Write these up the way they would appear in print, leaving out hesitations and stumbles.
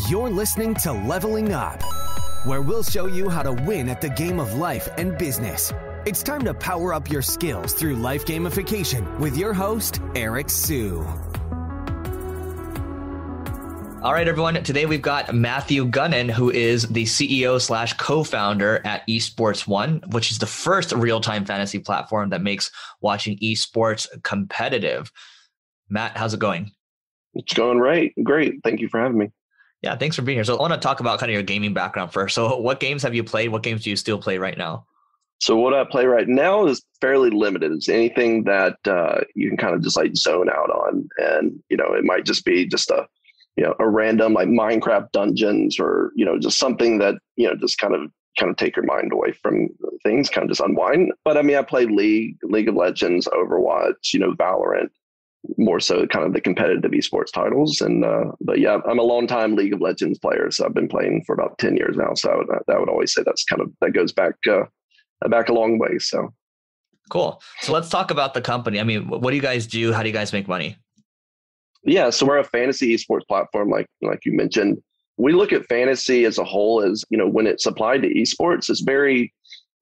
You're listening to Leveling Up, where we'll show you how to win at the game of life and business. It's time to power up your skills through life gamification with your host, Eric Sue. All right, everyone. Today we've got Matthew Gunnan, who is the CEO / co-founder at Esports One, which is the first real-time fantasy platform that makes watching esports competitive. Matt, how's it going? It's going great. Thank you for having me. Yeah, thanks for being here. So I want to talk about kind of your gaming background first. So what games have you played? What games do you still play right now? So what I play right now is fairly limited. It's anything that you can kind of just like zone out on. And, it might just be just a random like Minecraft dungeons or, just something that, just kind of take your mind away from things, kind of just unwind. But I mean, I play League of Legends, Overwatch, Valorant, more so kind of the competitive esports titles. And, but yeah, I'm a long time League of Legends player. So I've been playing for about 10 years now. So I would always say that goes back a long way. So cool. So let's talk about the company. I mean, what do you guys do? How do you guys make money? Yeah. So we're a fantasy esports platform. Like you mentioned, we look at fantasy as a whole as, when it's applied to esports,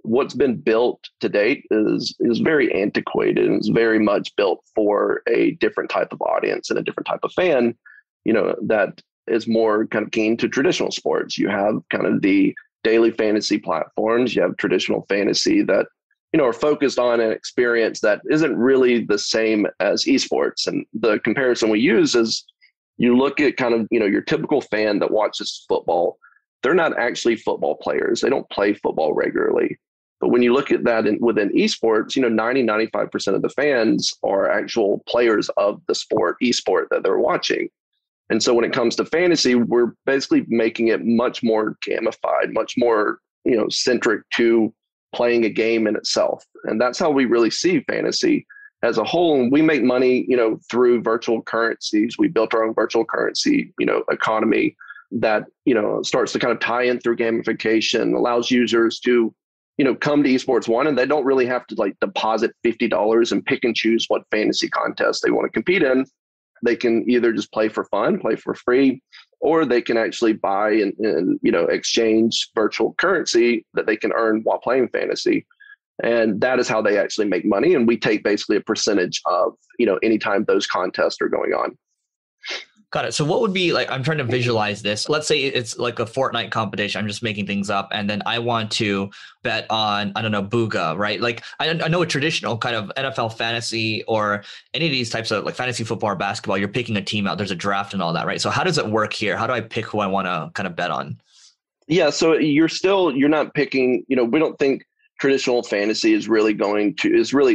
what's been built to date is very antiquated and is very much built for a different type of audience and a different type of fan, that is more kind of keen to traditional sports. You have kind of the daily fantasy platforms. You have traditional fantasy that, are focused on an experience that isn't really the same as esports. And the comparison we use is you look at kind of, your typical fan that watches football. They're not actually football players. They don't play football regularly. But when you look at that within esports, 95% of the fans are actual players of the esport that they're watching. And so when it comes to fantasy, we're basically making it much more gamified, much more, centric to playing a game in itself. And that's how we really see fantasy as a whole. And we make money, through virtual currencies. We built our own virtual currency, economy that, starts to kind of tie in through gamification, allows users to, come to Esports One, and they don't really have to like deposit $50 and pick and choose what fantasy contest they want to compete in. They can either just play for fun, play for free, or they can actually buy and exchange virtual currency that they can earn while playing fantasy. And that is how they actually make money. And we take basically a percentage of, anytime those contests are going on. Got it. So what would be like, I'm trying to visualize this. Let's say it's like a Fortnite competition. I'm just making things up. And then I want to bet on, I don't know, Booga, right? Like I know a traditional kind of NFL fantasy or any of these types of like fantasy football or basketball, you're picking a team out. There's a draft and all that, right? So how does it work here? How do I pick who I want to kind of bet on? Yeah. So you're not picking, we don't think traditional fantasy is really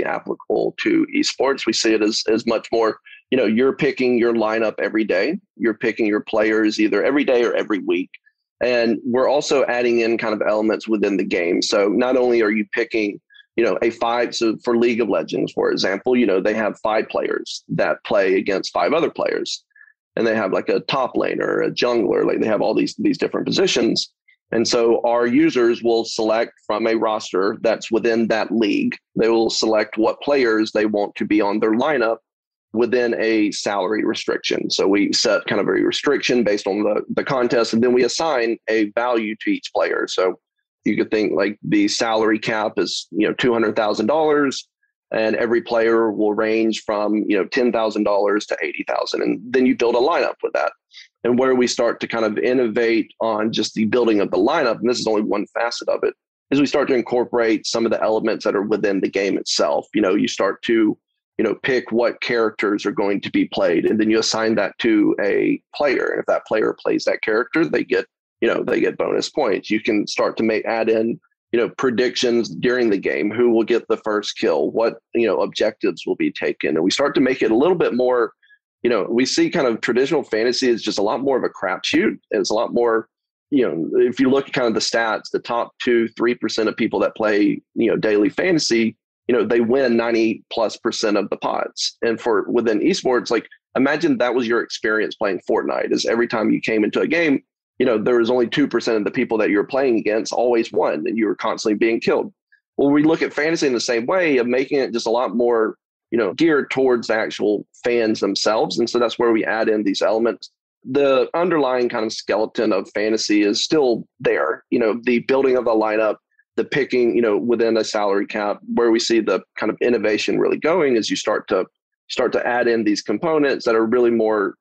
applicable to esports. We see it as much more, you're picking your lineup every day. You're picking your players either every day or every week. And we're also adding in kind of elements within the game. So not only are you picking, so for League of Legends, for example, they have 5 players that play against 5 other players. And they have like a top laner, a jungler, like they have all these different positions. And so our users will select from a roster that's within that league. They will select what players they want to be on their lineup within a salary restriction. So we set kind of a restriction based on the contest, and then we assign a value to each player. So you could think like the salary cap is, $200,000, and every player will range from, $10,000 to $80,000. And then you build a lineup with that. And where we start to kind of innovate on just the building of the lineup, and this is only one facet of it, is we start to incorporate some of the elements that are within the game itself. You start to, pick what characters are going to be played, and then you assign that to a player. And if that player plays that character, they get bonus points. You can start to add in, predictions during the game, who will get the first kill, what, objectives will be taken. And we start to make it a little bit more, we see kind of traditional fantasy is just a lot more of a crapshoot. It's a lot more, if you look at kind of the stats, the top 2-3% of people that play, daily fantasy, they win 90+% of the pots. And for within esports, like imagine that was your experience playing Fortnite, is every time you came into a game, there was only 2% of the people that you're playing against always won, and you were constantly being killed. Well, we look at fantasy in the same way of making it just a lot more, geared towards the actual fans themselves. And so that's where we add in these elements the underlying kind of skeleton of fantasy is still there. The building of the lineup, the picking, within a salary cap. Where we see the kind of innovation really going is you start to add in these components that are really more,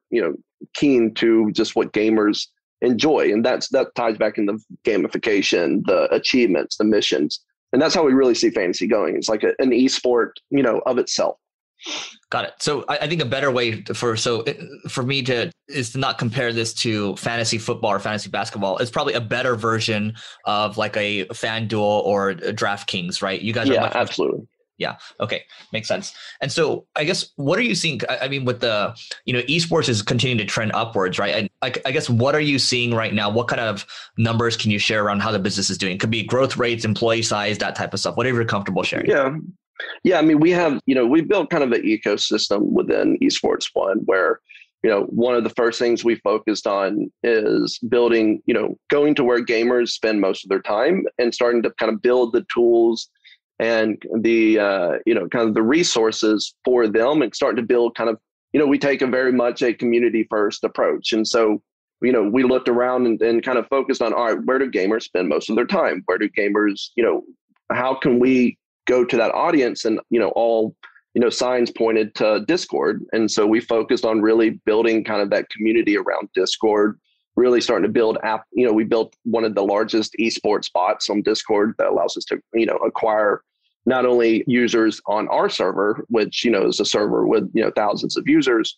keen to just what gamers enjoy. And that ties back into gamification, the achievements, the missions. And that's how we really see fantasy going. It's like an esport, of itself. Got it. So I think a better way for me is to not compare this to fantasy football or fantasy basketball. It's probably a better version of like a FanDuel or a DraftKings, right? You guys are much absolutely. Yeah. Okay. Makes sense. And so I guess, what are you seeing? I mean, with the, esports is continuing to trend upwards, right? And I guess, what are you seeing right now? What kind of numbers can you share around how the business is doing? It could be growth rates, employee size, that type of stuff, whatever you're comfortable sharing. Yeah. I mean, we have, we built kind of an ecosystem within Esports One where, one of the first things we focused on is building, going to where gamers spend most of their time and starting to kind of build the tools and the, kind of the resources for them, and starting to build kind of, we take a very much a community first approach. And so, we looked around and kind of focused on, all right, where do gamers spend most of their time? Where do gamers, how can we go to that audience? And, all, signs pointed to Discord. And so we focused on really building kind of that community around Discord, really starting to build app. We built one of the largest esports bots on Discord that allows us to, acquire not only users on our server, which, is a server with, thousands of users,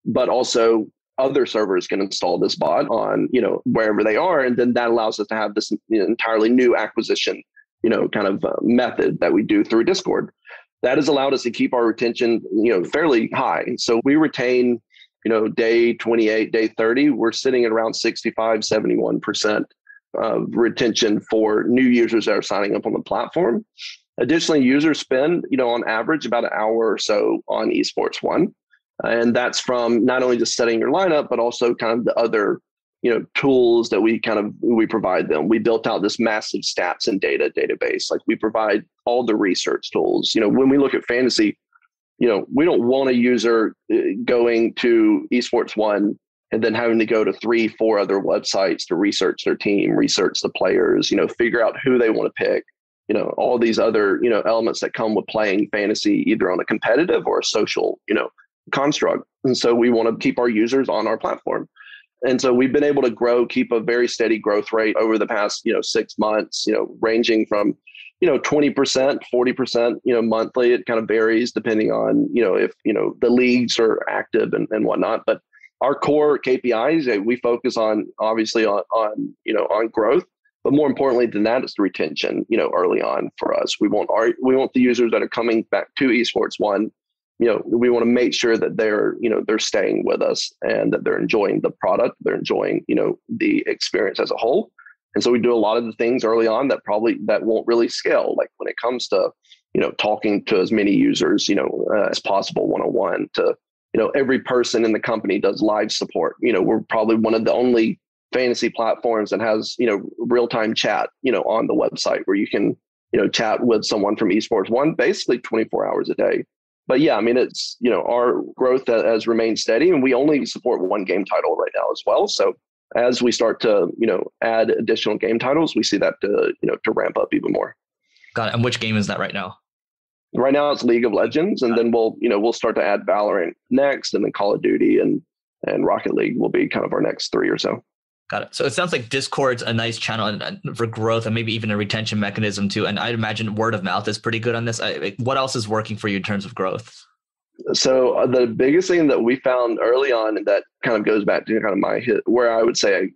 but also other servers can install this bot on, wherever they are. And then that allows us to have this entirely new acquisition, kind of method that we do through Discord. That has allowed us to keep our retention, fairly high. So we retain, day 28, day 30, we're sitting at around 65, 71% of retention for new users that are signing up on the platform. Additionally, users spend, on average about an hour or so on Esports One. And that's from not only just setting your lineup, but also kind of the other, tools that we provide them. We built out this massive stats and data database. Like, we provide all the research tools. When we look at fantasy, we don't want a user going to Esports One and then having to go to 3-4 other websites to research their team, research the players, figure out who they want to pick. All these other, elements that come with playing fantasy, either on a competitive or a social, construct. And so we want to keep our users on our platform. And so we've been able to keep a very steady growth rate over the past, 6 months, ranging from, 20%, 40%, monthly. It kind of varies depending on, if, the leagues are active and whatnot. But our core KPIs, we focus on, obviously on growth. But more importantly than that, it's the retention, early on for us. We want the users that are coming back to Esports One, we want to make sure that they're staying with us and that they're enjoying the product, they're enjoying, the experience as a whole. And so we do a lot of the things early on that won't really scale. Like when it comes to, talking to as many users, as possible one-on-one to, every person in the company does live support. We're probably one of the only fantasy platforms that has, real-time chat, on the website where you can, chat with someone from Esports One basically 24 hours a day. But yeah, I mean, it's, our growth has remained steady, and we only support one game title right now as well. So as we start to, add additional game titles, we see that to ramp up even more. Got it. And which game is that right now? Right now it's League of Legends, and then we'll start to add Valorant next, and then Call of Duty and Rocket League will be kind of our next 3 or so. Got it. So it sounds like Discord's a nice channel for growth and maybe even a retention mechanism too. And I'd imagine word of mouth is pretty good on this. What else is working for you in terms of growth? So the biggest thing that we found early on, and that kind of goes back to kind of where I would say,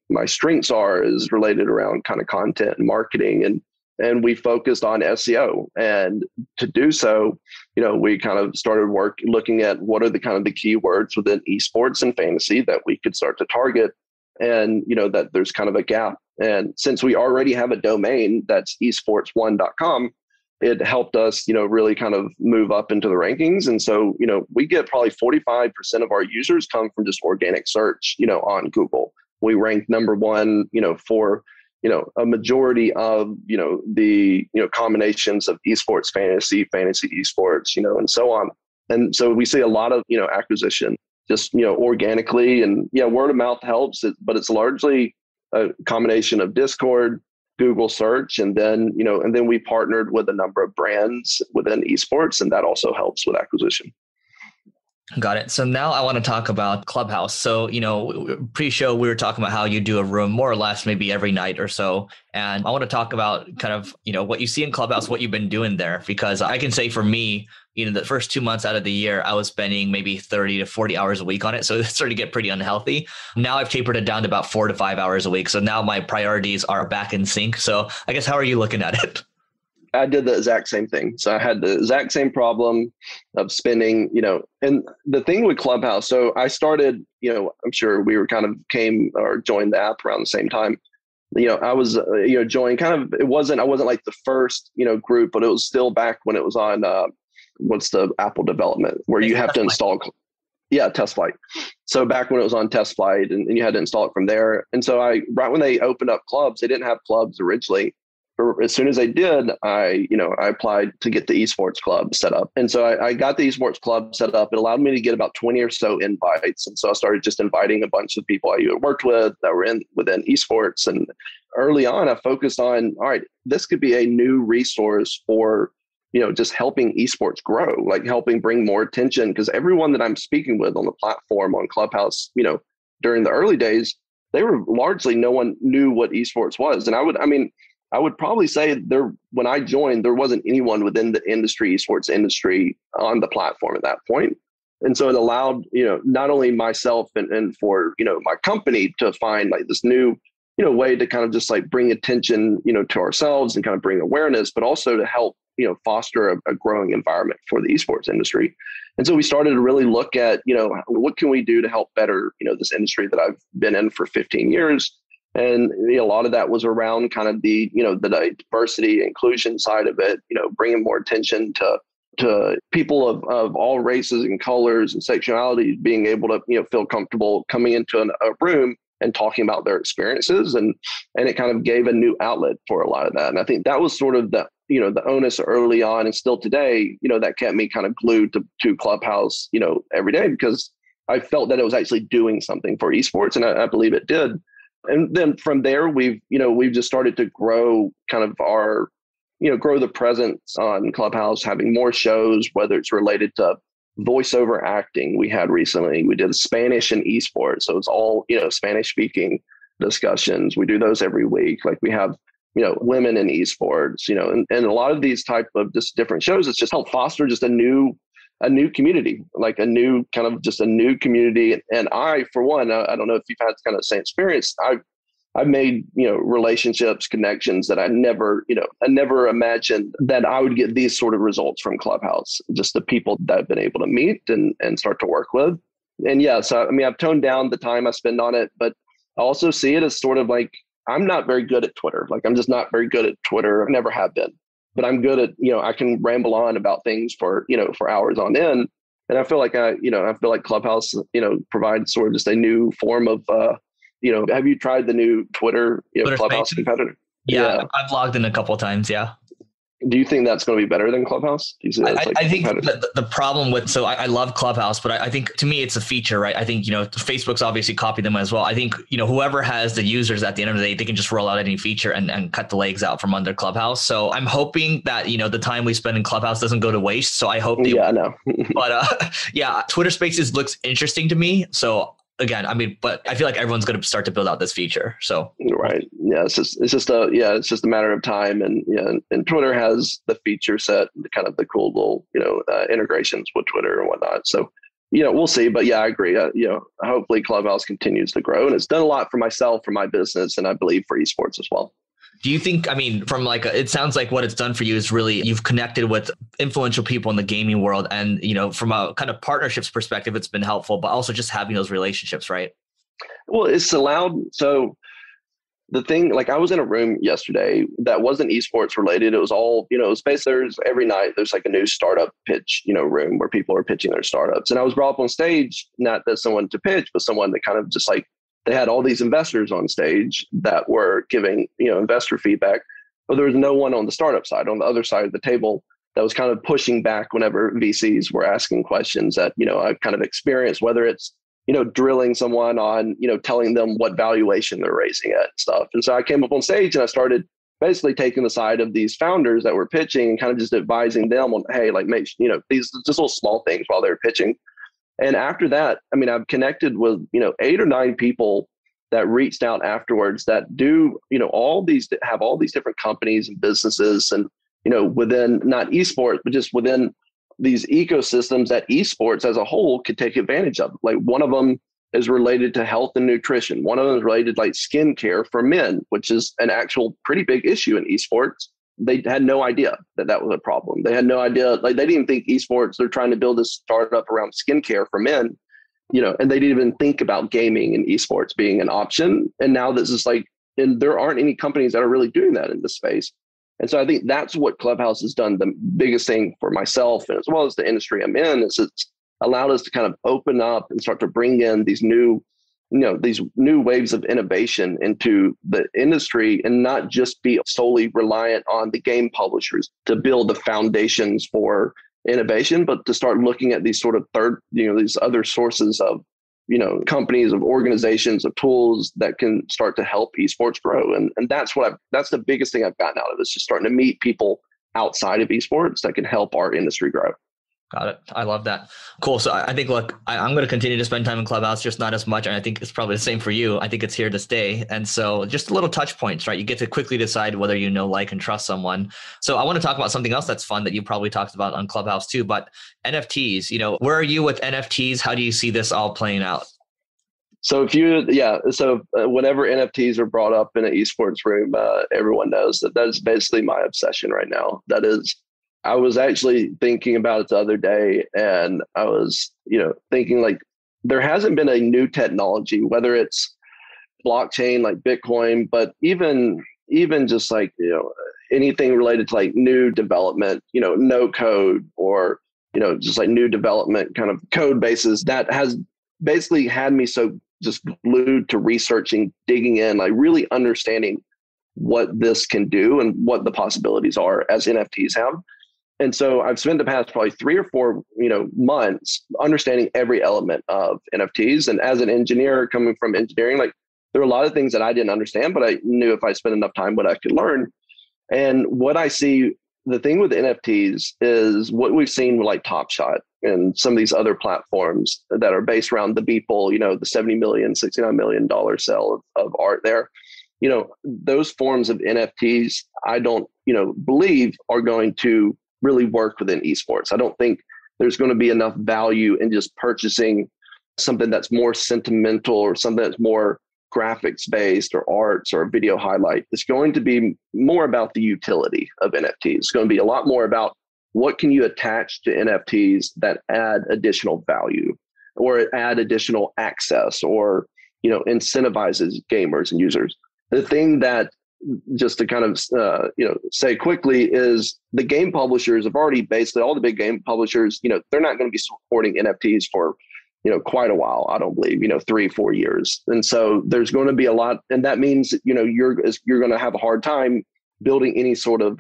my strengths is related around kind of content and marketing, and we focused on SEO. And to do so, we kind of started looking at what are the kind of the keywords within esports and fantasy that we could start to target. And, that there's kind of a gap. And since we already have a domain that's esports1.com, it helped us, really kind of move up into the rankings. And so, we get probably 45% of our users come from just organic search, on Google. We rank number one, for, a majority of, the, combinations of esports, fantasy esports, and so on. And so we see a lot of, acquisition just, organically, and word of mouth helps, but it's largely a combination of Discord, Google search, and then we partnered with a number of brands within esports, and that also helps with acquisition. Got it. So now I want to talk about Clubhouse. So, pre-show, we were talking about how you do a room more or less maybe every night or so. And I want to talk about kind of, what you see in Clubhouse, what you've been doing there, because I can say for me, the first 2 months out of the year, I was spending maybe 30 to 40 hours a week on it. So it started to get pretty unhealthy. Now I've tapered it down to about 4 to 5 hours a week. So now my priorities are back in sync. So I guess, how are you looking at it? I did the exact same thing. So I had the exact same problem of spending, and the thing with Clubhouse. So I started, I'm sure we were kind of joined the app around the same time. I was, joined kind of, I wasn't like the first, group, but it was still back when it was on, what's the Apple development where you have to install. Yeah, Test Flight. So back when it was on Test Flight and you had to install it from there. And so right when they opened up clubs, they didn't have clubs originally. As soon as I did, I applied to get the esports club set up. And so I got the esports club set up. It allowed me to get about 20 or so invites. And so I started just inviting a bunch of people I had worked with that were within esports. And early on, I focused on, all right, this could be a new resource for, just helping esports grow, like helping bring more attention. Because everyone that I'm speaking with on the platform on Clubhouse, during the early days, they were largely, no one knew what esports was. And I would probably say when I joined, there wasn't anyone within the esports industry on the platform at that point. And so it allowed, not only myself and for, my company to find like this new, way to kind of just like bring attention, to ourselves and kind of bring awareness, but also to help, foster a growing environment for the esports industry. And so we started to really look at, what can we do to help better, this industry that I've been in for 15 years. And a lot of that was around kind of the, the diversity, inclusion side of it, bringing more attention to people of all races and colors and sexuality, being able to, feel comfortable coming into a room and talking about their experiences. And it kind of gave a new outlet for a lot of that. And I think that was sort of the onus early on, and still today, that kept me kind of glued to Clubhouse, every day, because I felt that it was actually doing something for esports. And I believe it did. And then from there, we've just started to grow kind of our, grow the presence on Clubhouse, having more shows, whether it's related to voiceover acting. We did Spanish and esports. So it's all, Spanish speaking discussions. We do those every week. Like we have, women in esports, and a lot of these type of just different shows, it's just helped foster just a new community, like a new community. And I, for one, I don't know if you've had kind of the same experience. I've made, relationships, connections that I never imagined that I would get these sort of results from Clubhouse, just the people that I've been able to meet and start to work with. And yeah, so, I've toned down the time I spend on it, but I also see it as sort of like, I'm not very good at Twitter. Like I'm just not very good at Twitter. I never have been. But I'm good at, I can ramble on about things for hours on end. And I feel like Clubhouse, provides sort of just a new form of, have you tried the new Twitter Clubhouse Spaces? competitor? Yeah, I've logged in a couple of times. Yeah. Do you think that's going to be better than Clubhouse? Do you see I think the problem with, so I love Clubhouse, but I think to me it's a feature, right? I think, Facebook's obviously copied them as well. I think, whoever has the users at the end of the day, they can just roll out any feature and cut the legs out from under Clubhouse. So I'm hoping that, the time we spend in Clubhouse doesn't go to waste. So I hope I know. But Twitter Spaces looks interesting to me. So again, but I feel like everyone's going to start to build out this feature. So right, yeah, it's just a matter of time, and and Twitter has the feature set, kind of the cool little integrations with Twitter and whatnot. So we'll see, but yeah, I agree. Hopefully Clubhouse continues to grow, and it's done a lot for myself, for my business, and I believe for esports as well. Do you think, from it sounds like what it's done for you is really, you've connected with influential people in the gaming world, and, from a kind of partnerships perspective, it's been helpful, but also just having those relationships, right? Well, it's allowed. So the thing, like I was in a room yesterday that wasn't esports related. It was all, it's basically every night there's like a new startup pitch, room where people are pitching their startups. And I was brought up on stage, not as someone to pitch, but someone that kind of just like, they had all these investors on stage that were giving, investor feedback, but there was no one on the startup side, on the other side of the table that was kind of pushing back whenever VCs were asking questions that, I've kind of experienced, whether it's, drilling someone on, telling them what valuation they're raising at and stuff. And so I came up on stage and I started basically taking the side of these founders that were pitching and kind of just advising them on, hey, like, make, these just little small things while they're pitching. And after that, I mean, I've connected with, 8 or 9 people that reached out afterwards that do, have all these different companies and businesses and, within not esports, but just within these ecosystems that esports as a whole could take advantage of. Like one of them is related to health and nutrition. One of them is related to like skincare for men, which is an actual pretty big issue in esports. They had no idea that that was a problem. They had no idea, like they didn't think esports, they're trying to build a startup around skincare for men, and they didn't even think about gaming and esports being an option. And now this is like, and there aren't any companies that are really doing that in this space. And so I think that's what Clubhouse has done. The biggest thing for myself and as well as the industry I'm in is it's allowed us to kind of open up and start to bring in these new waves of innovation into the industry and not just be solely reliant on the game publishers to build the foundations for innovation, but to start looking at these sort of these other sources of, companies, of organizations, of tools that can start to help esports grow. And that's that's the biggest thing I've gotten out of it, is just starting to meet people outside of esports that can help our industry grow. Got it. I love that. Cool. So I think, look, I'm going to continue to spend time in Clubhouse, just not as much. And I think it's probably the same for you. I think it's here to stay. And so just little touch points, right? You get to quickly decide whether like, and trust someone. So I want to talk about something else that's fun that you probably talked about on Clubhouse too, but NFTs, where are you with NFTs? How do you see this all playing out? So whenever NFTs are brought up in an esports room, everyone knows that's basically my obsession right now. I was actually thinking about it the other day, and I was, thinking like there hasn't been a new technology, whether it's blockchain like Bitcoin, but even just like, anything related to like new development, no code or, just like new development kind of code bases that has basically had me so just glued to researching, digging in, like really understanding what this can do and what the possibilities are as NFTs have. And so I've spent the past probably 3 or 4, months understanding every element of NFTs. And as an engineer coming from engineering, like there are a lot of things that I didn't understand, but I knew if I spent enough time, what I could learn. And what I see, the thing with NFTs is what we've seen with like Top Shot and some of these other platforms that are based around the Beeple, the $70 million, $69 million sale of art there. Those forms of NFTs, I don't, believe are going to really work within esports. I don't think there's going to be enough value in just purchasing something that's more sentimental or something that's more graphics based or arts or video highlight. It's going to be more about the utility of NFTs. It's going to be a lot more about what can you attach to NFTs that add additional value or add additional access or, incentivizes gamers and users. The thing that, just to kind of, say quickly, is the game publishers have already basically, all the big game publishers, they're not going to be supporting NFTs for, quite a while, I don't believe, 3-4 years. And so there's going to be a lot, and that means, you're going to have a hard time building any sort of,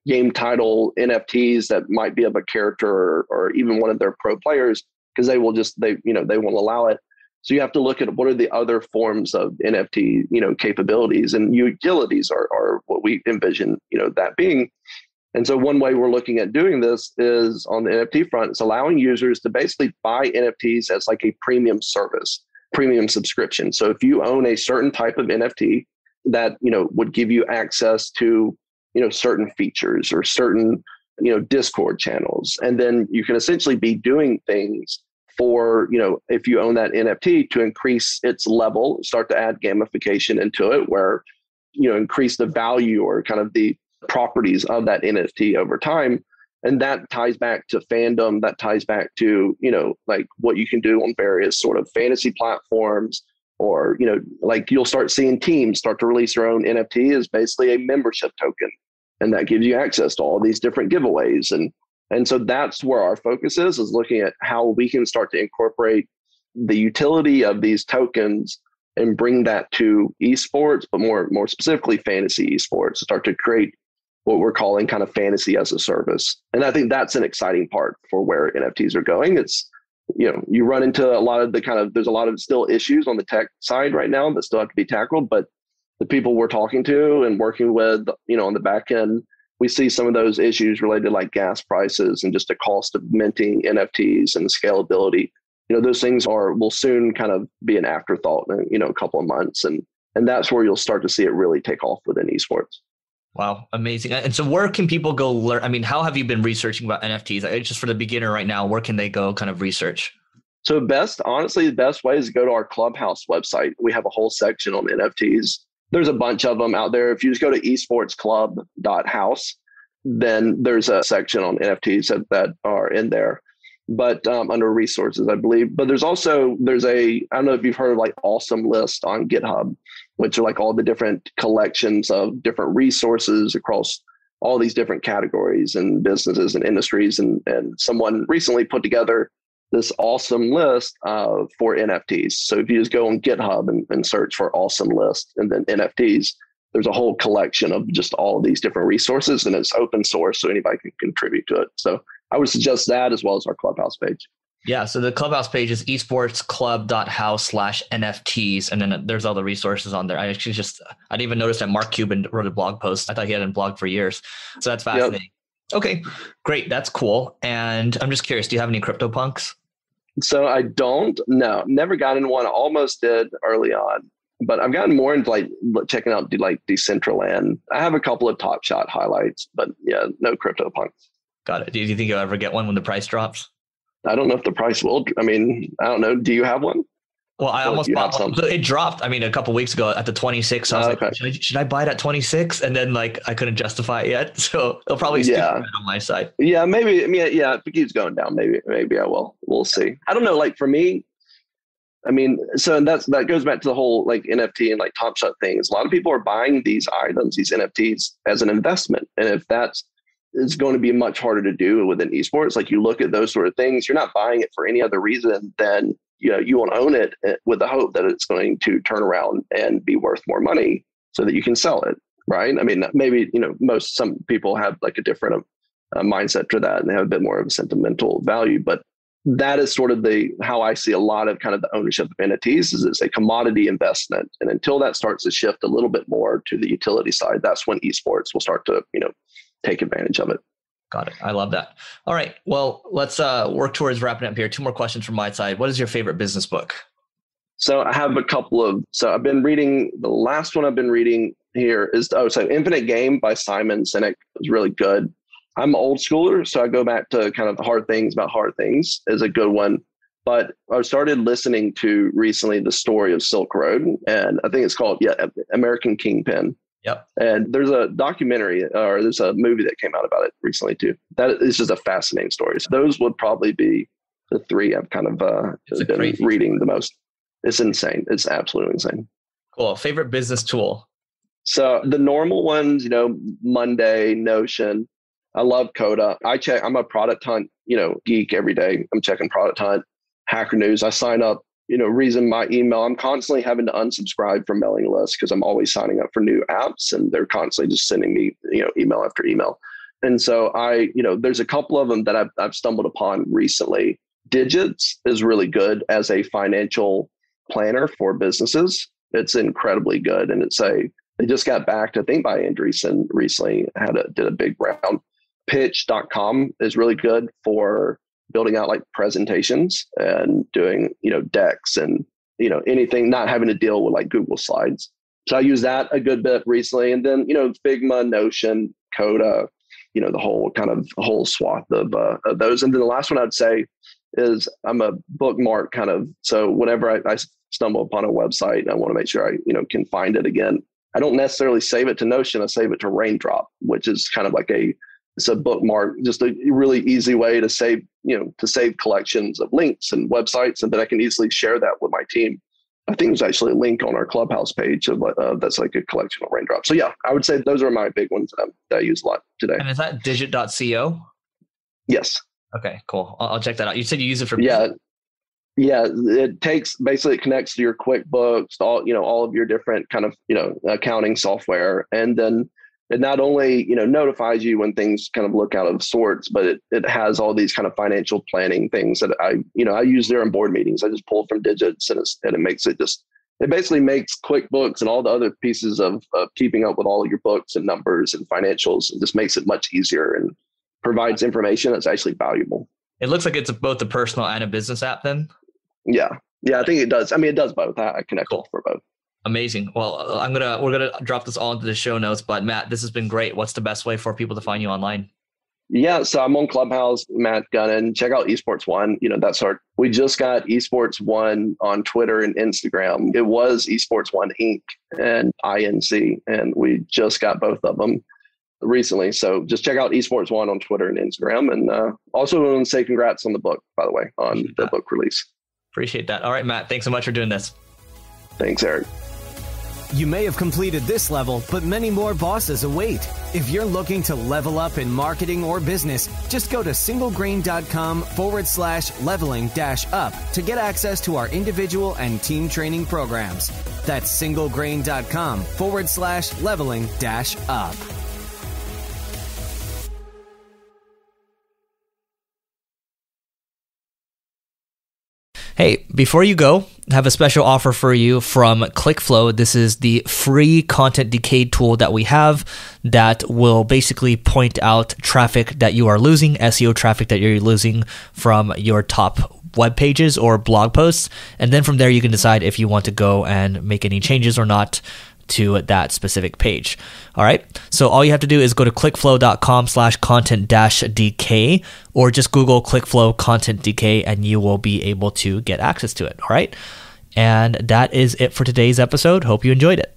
game title NFTs that might be of a character or even one of their pro players, because they won't allow it. So you have to look at what are the other forms of NFT, capabilities, and utilities are what we envision, that being. And so one way we're looking at doing this is on the NFT front, it's allowing users to basically buy NFTs as like a premium service, premium subscription. So if you own a certain type of NFT that, would give you access to, certain features or certain, Discord channels, and then you can essentially be doing things for, if you own that NFT, to increase its level, start to add gamification into it where, increase the value or kind of the properties of that NFT over time. And that ties back to fandom, that ties back to, like what you can do on various sort of fantasy platforms, or, like you'll start seeing teams start to release their own NFT as basically a membership token. And that gives you access to all these different giveaways. And so that's where our focus is looking at how we can start to incorporate the utility of these tokens and bring that to esports, but more specifically fantasy esports, start to create what we're calling kind of fantasy as a service. And I think that's an exciting part for where NFTs are going. It's, you run into a lot of there's a lot of still issues on the tech side right now that still have to be tackled, but the people we're talking to and working with, on the back end, we see some of those issues related to like gas prices and just the cost of minting NFTs and scalability. Those things will soon kind of be an afterthought in, a couple of months. And that's where you'll start to see it really take off within esports. Wow. Amazing. And so where can people go learn? I mean, how have you been researching about NFTs? Just for the beginner right now, where can they go kind of research? So honestly, the best way is to go to our Clubhouse website. We have a whole section on NFTs. There's a bunch of them out there. If you just go to esportsclub.house, then there's a section on NFTs that are in there, but under resources, I believe. But there's I don't know if you've heard of like Awesome List on GitHub, which are like all the different collections of different resources across all these different categories and businesses and industries. And someone recently put together this awesome list for NFTs. So if you just go on GitHub and search for Awesome List and then NFTs, there's a whole collection of just all of these different resources, and it's open source, so anybody can contribute to it. So I would suggest that as well as our Clubhouse page. Yeah. So the Clubhouse page is esportsclub.house/NFTs. And then there's all the resources on there. I didn't even notice that Mark Cuban wrote a blog post. I thought he hadn't blogged for years. So that's fascinating. Yep. Okay, great. That's cool. And I'm just curious, do you have any CryptoPunks? So I don't, no, never got in one. I almost did early on, but I've gotten more into like checking out like Decentraland. I have a couple of Top Shot highlights, but yeah, no CryptoPunks. Got it. Do you think you'll ever get one when the price drops? I don't know if the price will. I mean, I don't know. Do you have one? Well, I almost bought one. So it dropped. I mean, a couple of weeks ago at the 26. So I was like, should I buy it at 26? And then like I couldn't justify it yet. So it'll probably stick on my side. Yeah, maybe. I mean, yeah, if it keeps going down, maybe I will. We'll see. I don't know. Like for me, I mean, so that goes back to the whole like NFT and like Top Shot things. A lot of people are buying these items, these NFTs, as an investment, and if it's going to be much harder to do within esports. Like you look at those sort of things, you're not buying it for any other reason than you want to own it with the hope that it's going to turn around and be worth more money so that you can sell it, right? I mean, maybe some people have like a different mindset to that, and they have a bit more of a sentimental value, but that is sort of how I see a lot of kind of the ownership of NFTs is it's a commodity investment. And until that starts to shift a little bit more to the utility side, that's when esports will start to, take advantage of it. Got it. I love that. All right. Well, let's work towards wrapping up here. 2 more questions from my side. What is your favorite business book? So I have a couple I've been reading, the last one I've been reading here is, Infinite Game by Simon Sinek. It's really good. I'm an old schooler, so I go back to kind of Hard Things About Hard Things is a good one. But I started listening to recently The Story of Silk Road, and I think it's called American Kingpin. Yep. And there's a documentary or there's a movie that came out about it recently too. That is just a fascinating story. So those would probably be the 3 I've kind of been reading the most. It's insane. It's absolutely insane. Cool. Favorite business tool? So the normal ones, Monday, Notion. I love Coda. I'm a product hunt, geek every day. I'm checking product hunt, Hacker News. I sign up. Reason my email, I'm constantly having to unsubscribe from mailing lists because I'm always signing up for new apps and they're constantly just sending me, email after email. And so there's a couple of them that I've stumbled upon recently. Digits is really good as a financial planner for businesses. It's incredibly good. And they just got backed, I think, by Andreessen recently, did a big round. Pitch.com is really good for building out like presentations and doing, decks and, anything, not having to deal with like Google Slides. So I use that a good bit recently. And then, Figma, Notion, Coda, the whole swath of those. And then the last one I'd say is I'm a bookmark so whenever I stumble upon a website, I want to make sure I, can find it again. I don't necessarily save it to Notion. I save it to Raindrop, which is kind of like it's a bookmark, just a really easy way to save collections of links and websites, and then I can easily share that with my team. I think there's actually a link on our Clubhouse page of that's like a collection of Raindrops. So yeah, I would say those are my big ones that I use a lot today. And is that digit.co? Yes. Okay, cool. I'll check that out. You said you use it for business. Yeah, it connects to your QuickBooks, all of your different kind of, accounting software. And then it not only, notifies you when things kind of look out of sorts, but it has all these kind of financial planning things that I use there in board meetings. I just pull from digits and it basically makes QuickBooks and all the other pieces of keeping up with all of your books and numbers and financials, and just makes it much easier and provides information that's actually valuable. It looks like it's both a personal and a business app then. Yeah, I think it does. I mean, it does both. I connect Cool. for both. Amazing. Well, we're gonna drop this all into the show notes. But Matt, this has been great. What's the best way for people to find you online? Yeah, so I'm on Clubhouse, Matt Gunnan. Check out Esports One. We just got Esports One on Twitter and Instagram. It was Esports One Inc. and INC, and we just got both of them recently. So just check out Esports One on Twitter and Instagram. And also want to say congrats on the book, by the way, on the book release. Appreciate that. All right, Matt, thanks so much for doing this. Thanks, Eric. You may have completed this level, but many more bosses await. If you're looking to level up in marketing or business, just go to singlegrain.com/leveling-up to get access to our individual and team training programs. That's singlegrain.com/leveling-up. Hey, before you go, I have a special offer for you from ClickFlow. This is the free content decay tool that we have that will basically point out traffic that you are losing, SEO traffic that you're losing from your top web pages or blog posts. And then from there, you can decide if you want to go and make any changes or not to that specific page. All right. So all you have to do is go to clickflow.com/content-decay or just Google ClickFlow content decay and you will be able to get access to it. All right. And that is it for today's episode. Hope you enjoyed it.